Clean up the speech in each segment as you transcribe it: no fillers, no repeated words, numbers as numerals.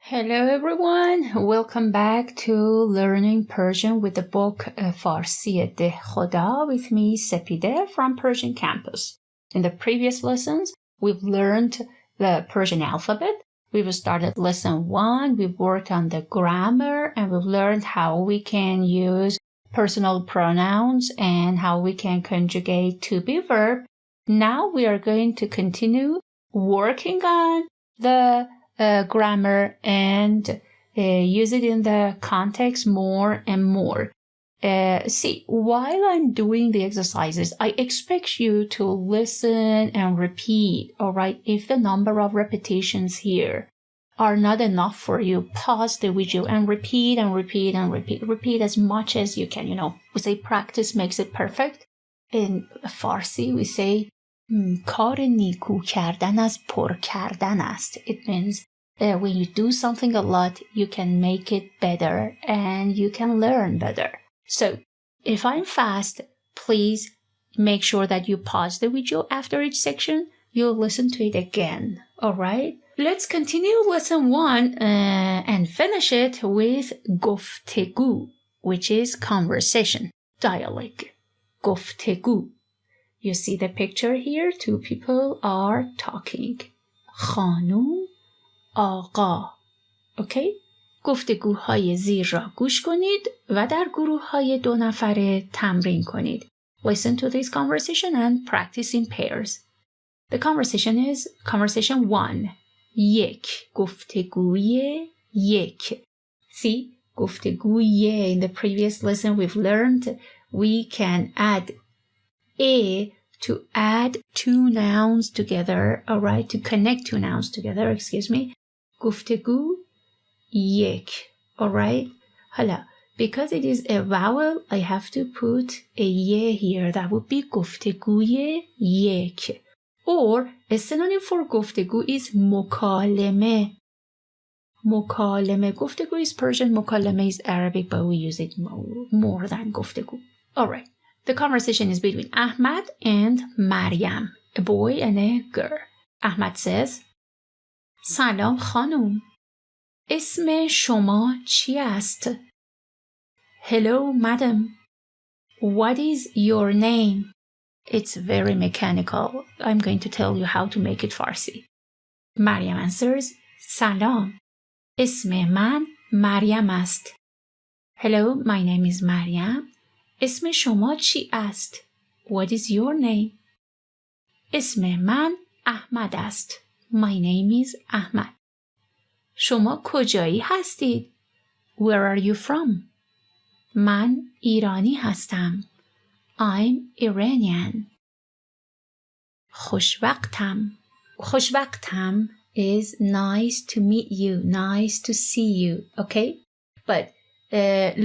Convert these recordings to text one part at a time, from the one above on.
Hello everyone, welcome back to Learning Persian with the book Farsi-e Dehkhoda with me Sepide from Persian Campus. In the previous lessons, we've learned the Persian alphabet. We've started lesson 1, we've worked on the grammar, and we've learned how we can use personal pronouns and how we can conjugate to-be verb. Now we are going to continue working on the grammar and use it in the context more and more. See, while I'm doing the exercises, I expect you to listen and repeat, all right? If the number of repetitions here are not enough for you, pause the video and repeat and repeat and repeat. Repeat as much as you can. You know, we say practice makes it perfect. In Farsi, we say کار نیکو کردن از پر کردن است. It means when you do something a lot, you can make it better and you can learn better. So if I'm fast, please make sure that you pause the video after each section. You'll listen to it again. All right? Let's continue lesson 1 and finish it with گفتگو, which is conversation, dialogue. گفتگو. You see the picture here? Two people are talking. خانوم آقا. Okay? گفتگوهای زیر را گوش کنید و در گروه‌های 2 نفره تمرین کنید. Listen to this conversation and practice in pairs. The conversation is conversation 1. یک. گفتگوی یک. See? گفتگوی. In the previous lesson we've learned we can add a to add 2 nouns together, all right, to connect 2 nouns together, excuse me. گفتگو یک, all right. حالا, because it is a vowel, I have to put a ye here. That would be گفتگوی یک. Or a synonym for گفتگو is مکالمه. مکالمه. گفتگو is Persian, مکالمه is Arabic, but we use it more than گفتگو. All right. The conversation is between Ahmad and Maryam, a boy and a girl. Ahmad says, سلام خانم. اسم شما چی است؟ Hello, madam. What is your name? It's very mechanical. I'm going to tell you how to make it Farsi. Maryam answers, سلام. اسم من مریم است. Hello, my name is Maryam. اسم شما چی است؟ What is your name? اسم من احمد است. My name is Ahmad. شما کجایی هستید؟ Where are you from? من ایرانی هستم. I'm Iranian. خوشوقتم. خوشوقتم is nice to meet you, nice to see you, okay? But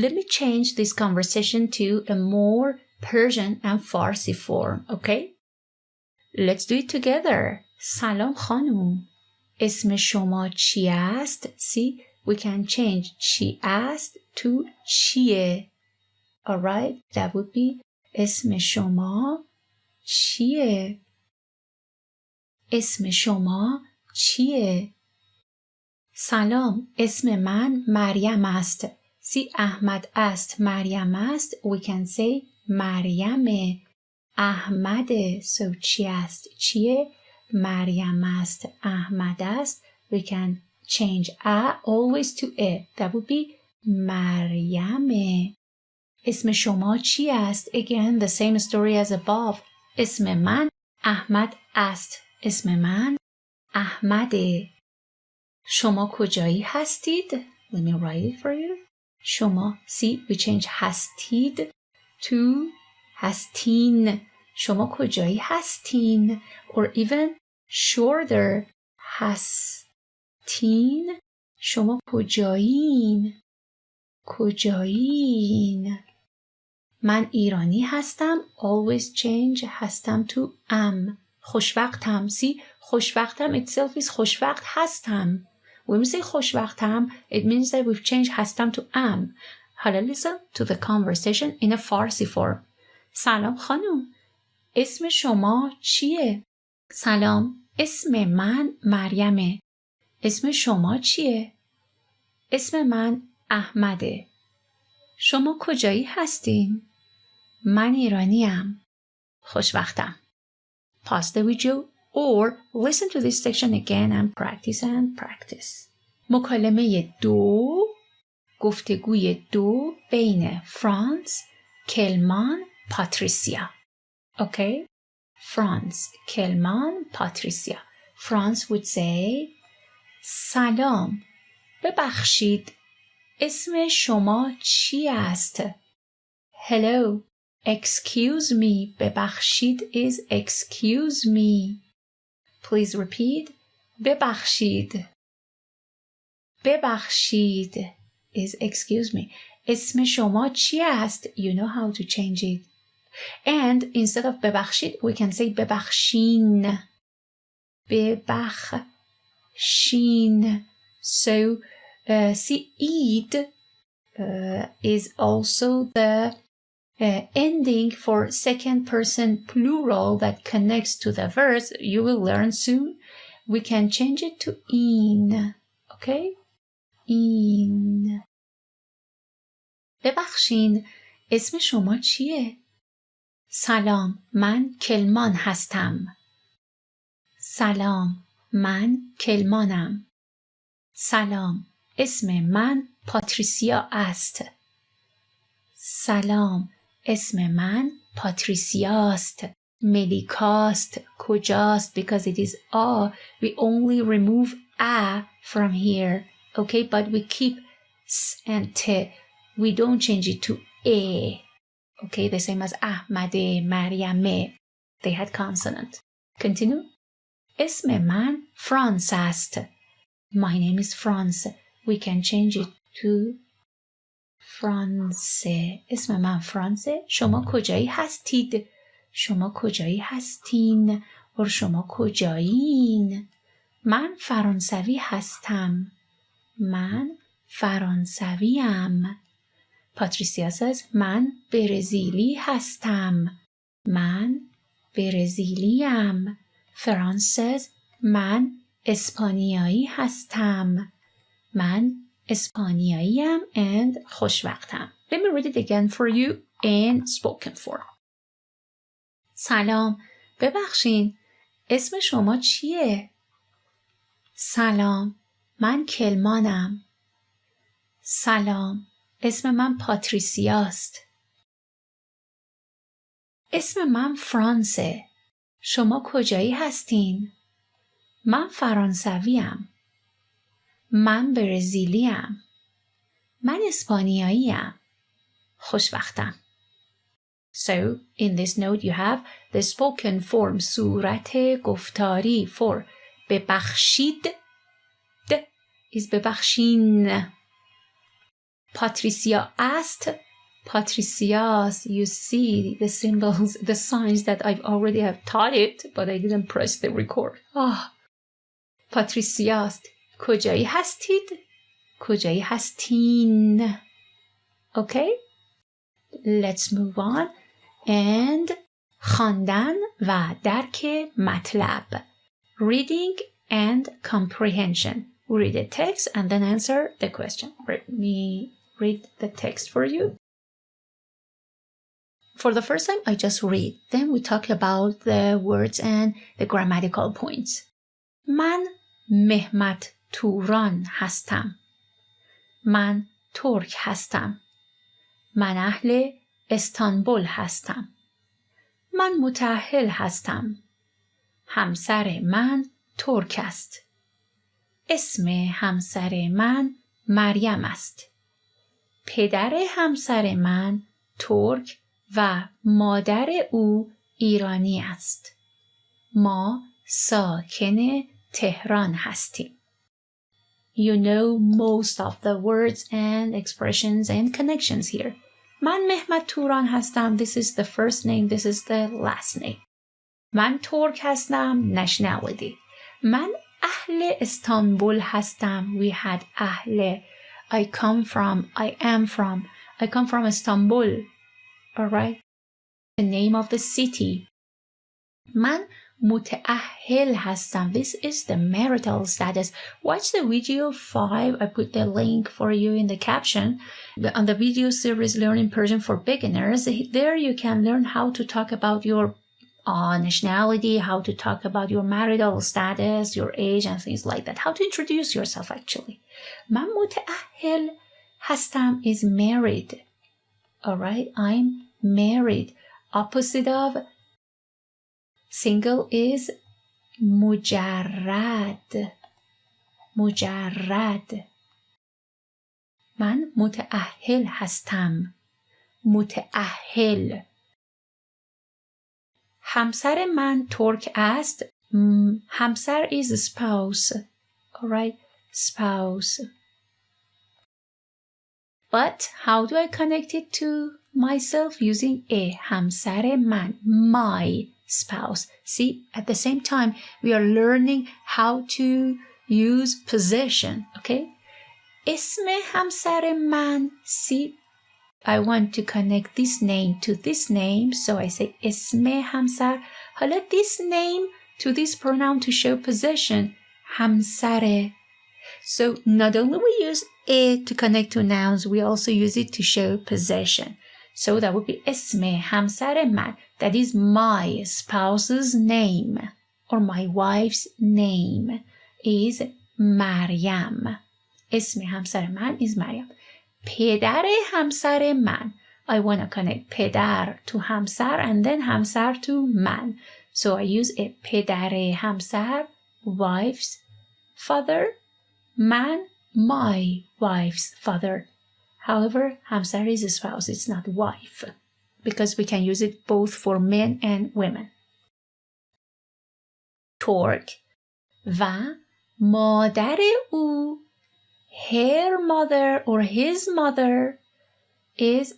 let me change this conversation to a more Persian and Farsi form, okay? Let's do it together. سلام خانم. اسم شما چی است? See, we can change چی است to چیه. Alright, that would be اسم شما چیه؟ اسم شما چیه؟ سلام، اسم من مریم است. See, احمد است، مریم است. We can say مریم. احمد. So چی است؟ چیه؟ مریم است. احمد است. We can change a always to a. That would be مریم. اسم شما چی است؟ Again, the same story as above. اسم من احمد است. اسم من احمده. شما کجایی هستید؟ Let me write it for you. شما. See, we change هستید to هستین. شما کجایی هستین؟ Or even shorter. هستین. شما کجایین؟ کجایین؟ من ایرانی هستم. Always change هستم to am. خوشوقتم. See, خوشوقتم itself is خوشوقت هستم. When we say خوشوقتم, it means that we've changed هستم to am. حالا listen to the conversation in a Farsi form. سلام خانم. اسم شما چیه؟ سلام. اسم من مریمه. اسم شما چیه؟ اسم من احمده. شما کجایی هستین؟ من ایرانیم. خوشوقتم. Pause the video or listen to this section again and practice. مکالمه 2، گفتگوی 2 بین فرانس، کلمان، پاتریسیا. Okay? فرانس، کلمان، پاتریسیا. فرانس would say سلام. ببخشید. اسم شما چی است؟ Hello. Excuse me. ببخشید is excuse me. Please repeat. ببخشید. ببخشید is excuse me. اسم شما چی است? You know how to change it. And instead of ببخشید, we can say ببخشین. ببخشین. So, see, eat is also the ending for second person plural that connects to the verbs. You will learn soon. We can change it to in. Okay? In. ببخشین. اسم شما چیه؟ سلام. من کلمان هستم. سلام. من کلمانم. سلام. اسم من پاتریسیا است. سلام. اسم من پاتریسیاست. ملیکاست. کجاست؟ Because it is a, we only remove a from here. Okay, but we keep s and t. We don't change it to a. Okay, the same as Ahmade, Mariame. They had consonant. Continue. اسم من فرانس است. My name is France. We can change it to فرانسه. اسم من فرانسه. شما کجایی هستید؟ شما کجایی هستین؟ و شما کجایین؟ من فرانسوی هستم. من فرانسویم. پاتریسیا says من برزیلی هستم. من برزیلیم. فرانس says من اسپانیایی هستم. من اسپانیاییم and خوشوقتم. Let me read it again for you and spoken for. سلام. ببخشین. اسم شما چیه؟ سلام. من کلمانم. سلام. اسم من پاتریسیاست. اسم من فرانسه. شما کجایی هستین؟ من فرانسویم. من برزیلیم. من اسپانیاییم. خوشوقتم. So, in this note you have the spoken form صورت گفتاری for ببخشید. د is ببخشین. پاتریسیا است. پاتریسیاست. You see the symbols, the signs that I've already have taught it, but I didn't press the record. پاتریسیاست. کجایی هستید؟ کجایی هستین؟ Okay? Let's move on. And خواندن و درک مطلب. Reading and comprehension. Read the text and then answer the question. Let me read the text for you. For the first time, I just read. Then we talk about the words and the grammatical points. من مهمت توران هستم. من ترک هستم. من اهل استانبول هستم. من متأهل هستم. همسر من ترک است. اسم همسر من مریم است. پدر همسر من ترک و مادر او ایرانی است. ما ساکن تهران هستیم. You know most of the words and expressions and connections here. من مهمت توران هستم. This is the first name. This is the last name. من ترک هستم. Nationality. من اهل استانبول هستم. We had اهل. I come from Istanbul. Alright? The name of the city. من متأهل هستم. This is the marital status. Watch the video 5. I put the link for you in the caption. On the video series Learning Persian for Beginners, there you can learn how to talk about your nationality, how to talk about your marital status, your age and things like that. How to introduce yourself actually. من متأهل هستم is married. Alright, I'm married. Opposite of single is مجرد. مجرد. من متأهل هستم. متأهل. همسر من ترک است. همسر is spouse. Alright, spouse. But how do I connect it to myself? Using a. همسر من, my spouse. See, at the same time, we are learning how to use possession, okay? اسم همسر من. See, I want to connect this name to this name, so I say اسم همسر. حالا this name to this pronoun to show possession. همسر. So not only we use a to connect to nouns, we also use it to show possession. So that would be اسم همسر من. That is my spouse's name or my wife's name is مریم. اسم همسر من is مریم. پدر همسر من. I want to connect پدر to همسر and then همسر to من. So I use a پدر همسر, wife's father, man, my wife's father. However, همسر is a spouse, it's not wife, because we can use it both for men and women. ترک و مادر او. Her mother or his mother is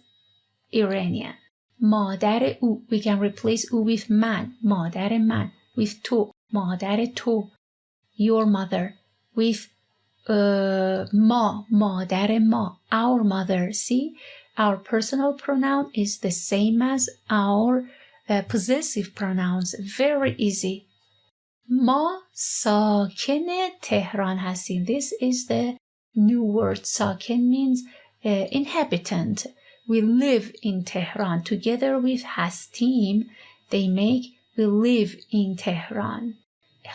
Iranian. مادر او. We can replace او with من. مادر من. With تو. مادر تو. Your mother. With ما. مادر ما. Our mother. See, our personal pronoun is the same as our possessive pronouns. Very easy. ما ساکن تهران هستیم. This is the new word. ساکن means inhabitant. We live in Tehran. Together with هستیم, they make we live in Tehran.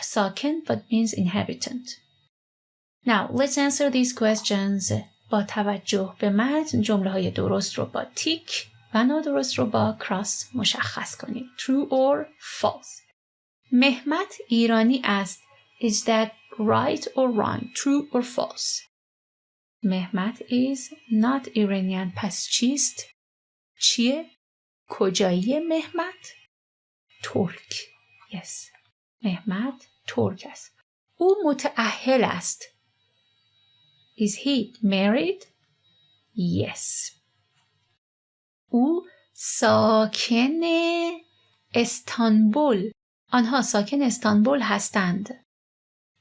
ساکن but means inhabitant. Now let's answer these questions. با توجه به متن جمله های درست رو با تیک و نادرست رو با کراس مشخص کنید. True or false. مهمت ایرانی است. Is that right or wrong? True or false? مهمت is not Iranian. پس چیست؟ چیه؟ کجایی مهمت؟ ترک. Yes. مهمت ترک است. او متأهل است. Is he married? Yes. او ساکن استانبول. آنها ساکن استانبول هستند.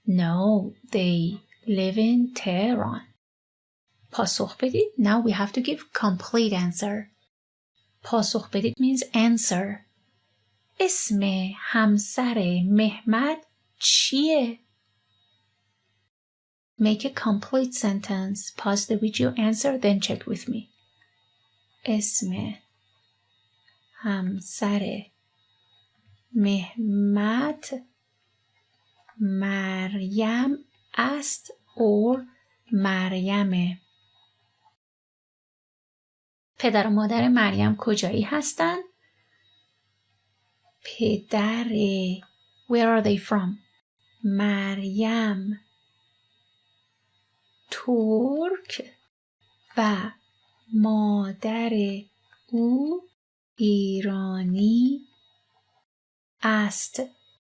No, they live in Tehran. پاسخ بدید. Now we have to give complete answer. پاسخ بدید means answer. اسم همسر مهمت چیه؟ Make a complete sentence. Pause the video, answer, then check with me. اسم همسر مهمت مریم است or مریم. پدر و مادر مریم کجایی هستند؟ پدر Where are they from? مریم ترک و مادر او ایرانی است.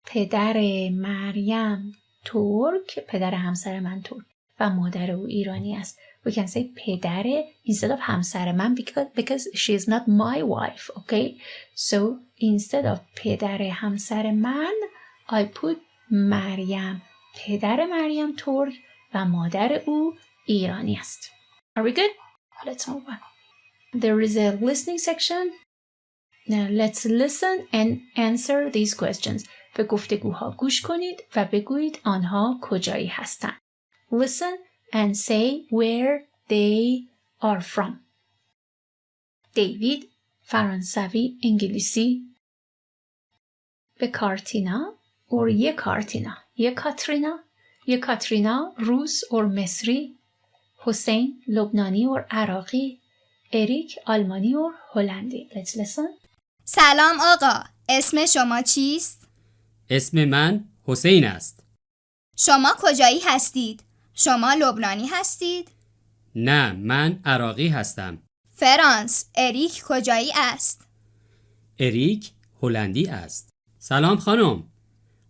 پدر مریم ترک, پدر همسر من ترک و مادر او ایرانی است. We can say پدر instead of همسر من because she is not my wife, okay? So instead of پدر همسر من I put مریم. پدر مریم ترک و مادر او ایرانی است. Are we good? Let's move on. There is a listening section. Now let's listen and answer these questions. به گفتگوها گوش کنید و بگویید آنها کجایی هستند. Listen and say where they are from. دیوید، فرانسوی، انگلیسی. بکارتینا or یکاترینا. یکاترینا، روس or مصری. حسین، لبنانی or عراقی. اریک، آلمانی or هلندی. Let's listen. سلام آقا، اسم شما چیست؟ اسم من حسین است. شما کجایی هستید؟ شما لبنانی هستید؟ نه، من عراقی هستم. فرانس، اریک کجایی است؟ اریک هلندی است. سلام خانم.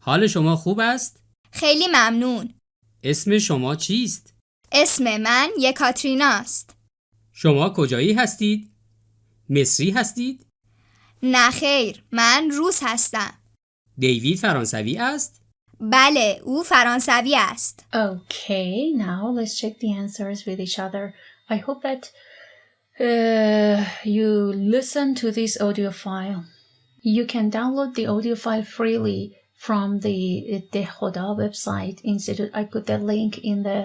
حال شما خوب است؟ خیلی ممنون. اسم شما چیست؟ اسم من یکاترینا است. شما کجایی هستید؟ مصری هستید؟ نه خیر، من روس هستم. دیوید فرانسوی است؟ بله، او فرانسوی است. Okay, now let's check the answers with each other. I hope that you listen to this audio file. You can download the audio file freely from the Dehkhoda website institute. I put the link in the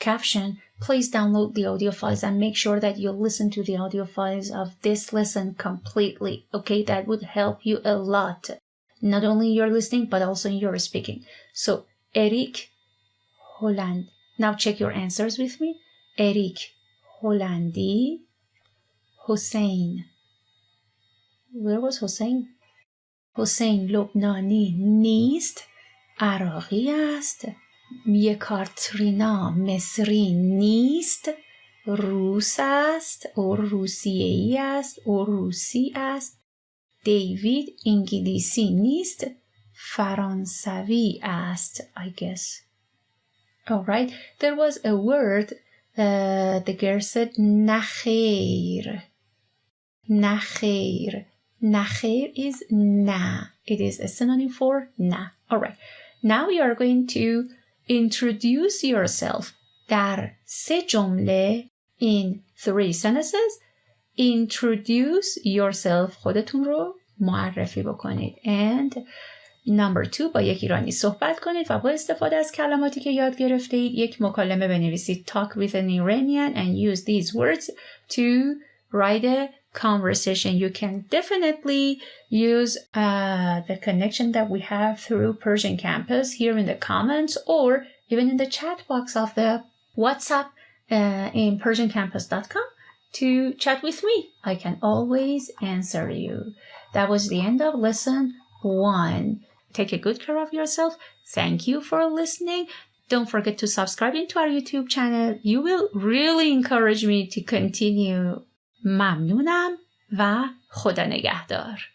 caption. Please download the audio files and make sure that you listen to the audio files of this lesson completely. Okay, that would help you a lot. Not only in your listening, but also in your speaking. So, Erik, Holland. Now check your answers with me. Erik, Hollandi. Hussein. Where was Hussein? Hussein, لبنانی نیست. عراقی است. یکاترینا مصری نیست. روس است. او روسیه‌ای است. او روسی است. دیوید انگلیسی نیست. فرانسوی است. I guess. Alright. There was a word. The girl said نخیر. نخیر. نخیر is na. It is a synonym for na. Alright. Now you are going to introduce yourself. در 3 جمله in 3 sentences. Introduce yourself. خودتون رو معرفی بکنید. And number 2 با یک ایرانی صحبت کنید و با استفاده از کلماتی که یاد گرفته اید یک مکالمه بنویسید. Talk with an Iranian and use these words to write a conversation. You can definitely use the connection that we have through Persian Campus here in the comments or even in the chat box of the WhatsApp in persiancampus.com to chat with me. I can always answer you. That was the end of lesson 1. Take a good care of yourself. Thank you for listening. Don't forget to subscribe into our YouTube channel. You will really encourage me to continue. ممنونم و خدا نگهدار.